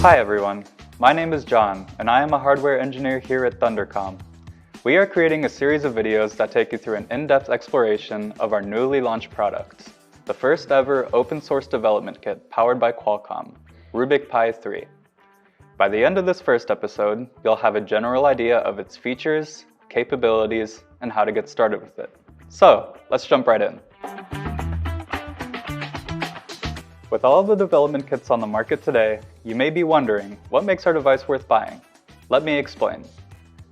Hi everyone, my name is John, and I am a hardware engineer here at Thundercomm. We are creating a series of videos that take you through an in-depth exploration of our newly launched product, the first ever open source development kit powered by Qualcomm, RUBIK Pi 3. By the end of this first episode, you'll have a general idea of its features, capabilities, and how to get started with it. So, let's jump right in. With all the development kits on the market today, you may be wondering, what makes our device worth buying? Let me explain.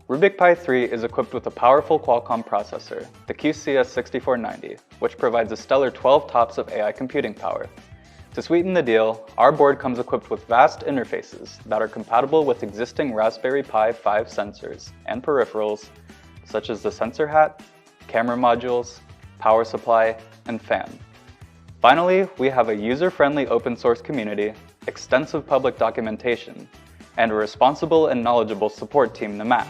RUBIK Pi 3 is equipped with a powerful Qualcomm processor, the QCS6490, which provides a stellar 12 TOPS of AI computing power. To sweeten the deal, our board comes equipped with vast interfaces that are compatible with existing Raspberry Pi 5 sensors and peripherals, such as the sensor hat, camera modules, power supply, and fan. Finally, we have a user-friendly open source community, extensive public documentation, and a responsible and knowledgeable support team to match.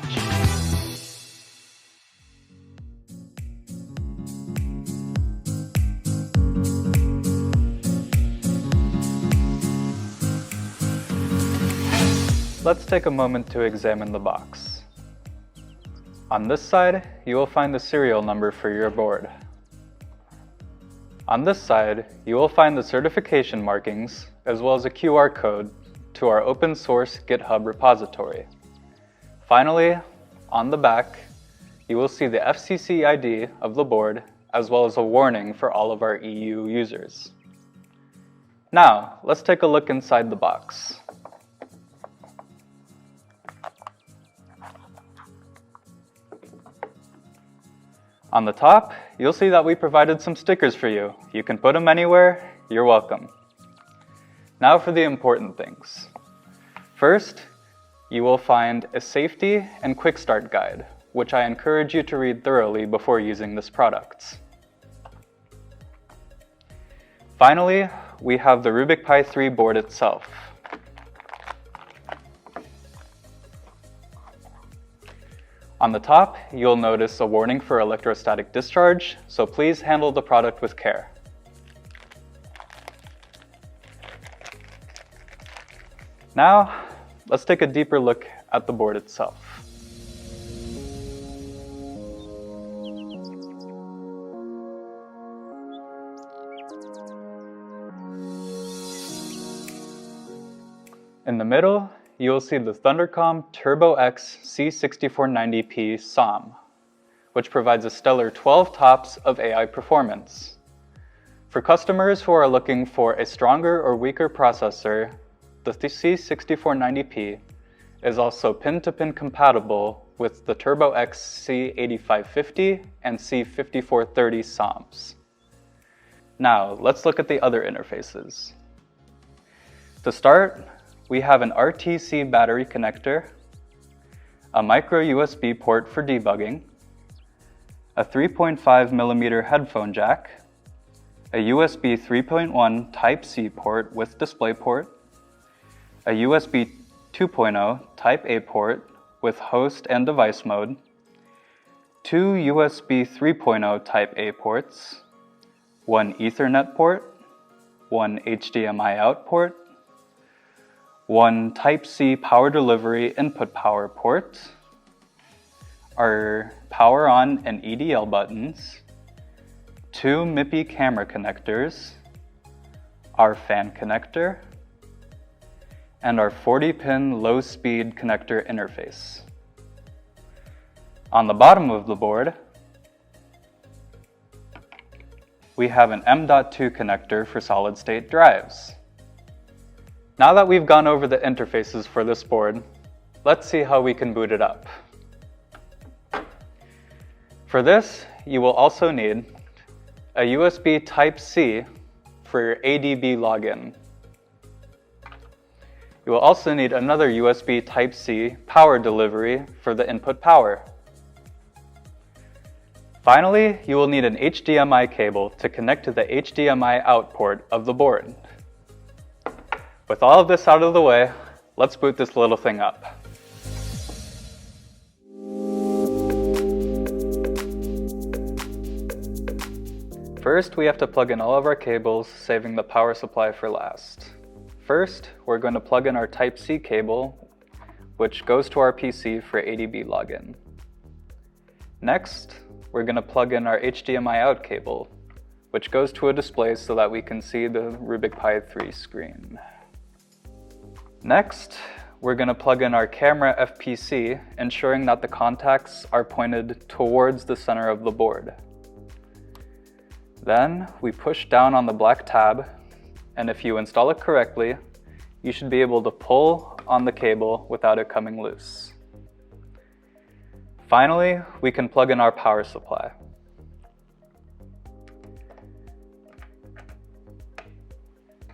Let's take a moment to examine the box. On this side, you will find the serial number for your board. On this side, you will find the certification markings, as well as a QR code to our open source GitHub repository. Finally, on the back, you will see the FCC ID of the board, as well as a warning for all of our EU users. Now, let's take a look inside the box. On the top, you'll see that we provided some stickers for you. You can put them anywhere, you're welcome. Now for the important things. First, you will find a safety and quick start guide, which I encourage you to read thoroughly before using this product. Finally, we have the RUBIK Pi 3 board itself. On the top, you'll notice a warning for electrostatic discharge, so please handle the product with care. Now, let's take a deeper look at the board itself. In the middle, you will see the Thundercomm Turbo X C6490P SOM, which provides a stellar 12 TOPS of AI performance. For customers who are looking for a stronger or weaker processor, the C6490P is also pin-to-pin compatible with the Turbo X C8550 and C5430 SOMs. Now, let's look at the other interfaces. To start, we have an RTC battery connector, a micro USB port for debugging, a 3.5mm headphone jack, a USB 3.1 Type-C port with DisplayPort, a USB 2.0 Type-A port with host and device mode, two USB 3.0 Type-A ports, one Ethernet port, one HDMI out port, one Type-C power delivery input power port, our power on and EDL buttons, two MIPI camera connectors, our fan connector, and our 40-pin low-speed connector interface. On the bottom of the board, we have an M.2 connector for solid-state drives. Now that we've gone over the interfaces for this board, let's see how we can boot it up. For this, you will also need a USB Type-C for your ADB login. You will also need another USB Type-C power delivery for the input power. Finally, you will need an HDMI cable to connect to the HDMI out port of the board. With all of this out of the way, let's boot this little thing up. First, we have to plug in all of our cables, saving the power supply for last. First, we're going to plug in our Type-C cable, which goes to our PC for ADB login. Next, we're going to plug in our HDMI out cable, which goes to a display so that we can see the RUBIK Pi 3 screen. Next, we're going to plug in our camera FPC, ensuring that the contacts are pointed towards the center of the board. Then we push down on the black tab, and if you install it correctly, you should be able to pull on the cable without it coming loose. Finally, we can plug in our power supply.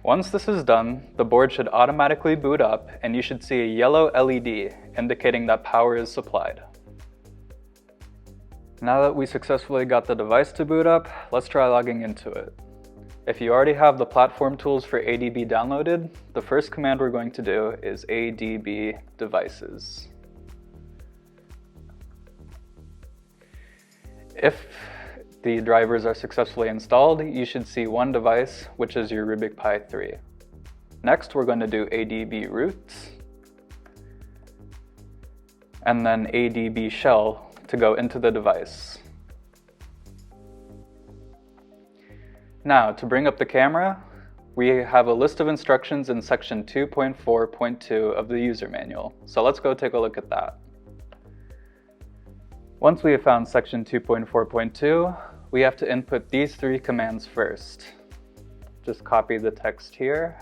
Once this is done, the board should automatically boot up and you should see a yellow LED indicating that power is supplied. Now that we successfully got the device to boot up, let's try logging into it. If you already have the platform tools for ADB downloaded, the first command we're going to do is ADB devices. If the drivers are successfully installed, you should see one device, which is your RUBIK Pi 3. Next, we're going to do ADB roots, and then ADB shell to go into the device. Now, to bring up the camera, we have a list of instructions in section 2.4.2 of the user manual. So let's go take a look at that. Once we have found section 2.4.2, we have to input these three commands first. Just copy the text here.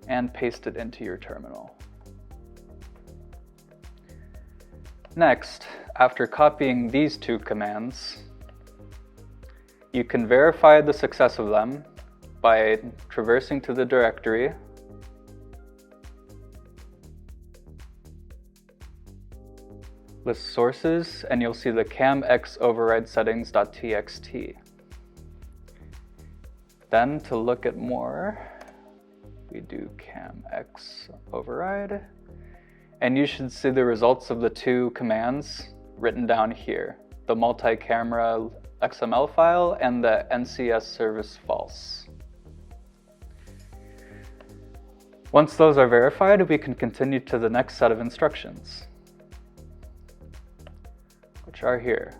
And paste it into your terminal. Next, after copying these two commands, you can verify the success of them by traversing to the directory, list sources, and you'll see the camx override settings.txt. Then to look at more, we do camx override, and you should see the results of the two commands written down here, the multi-camera XML file and the NCS service false. Once those are verified, we can continue to the next set of instructions, which are here.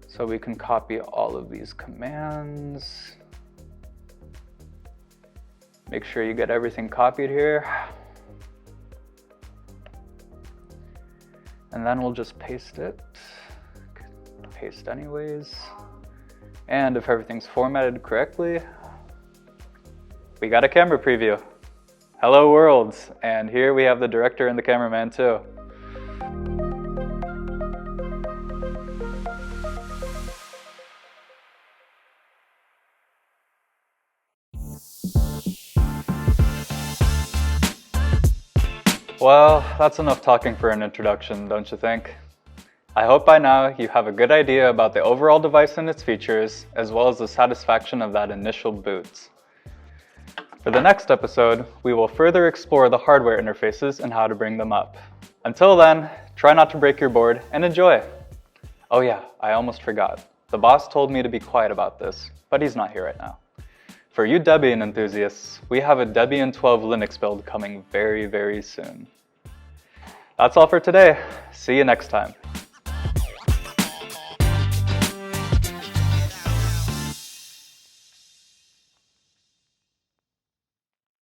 So we can copy all of these commands. Make sure you get everything copied here. And then we'll just paste it. Paste anyways. And if everything's formatted correctly, we got a camera preview. Hello world! And here we have the director and the cameraman too. Well, that's enough talking for an introduction, don't you think? I hope by now you have a good idea about the overall device and its features, as well as the satisfaction of that initial boot. For the next episode, we will further explore the hardware interfaces and how to bring them up. Until then, try not to break your board and enjoy! Oh yeah, I almost forgot. The boss told me to be quiet about this, but he's not here right now. For you Debian enthusiasts, we have a Debian 12 Linux build coming very, very soon. That's all for today. See you next time.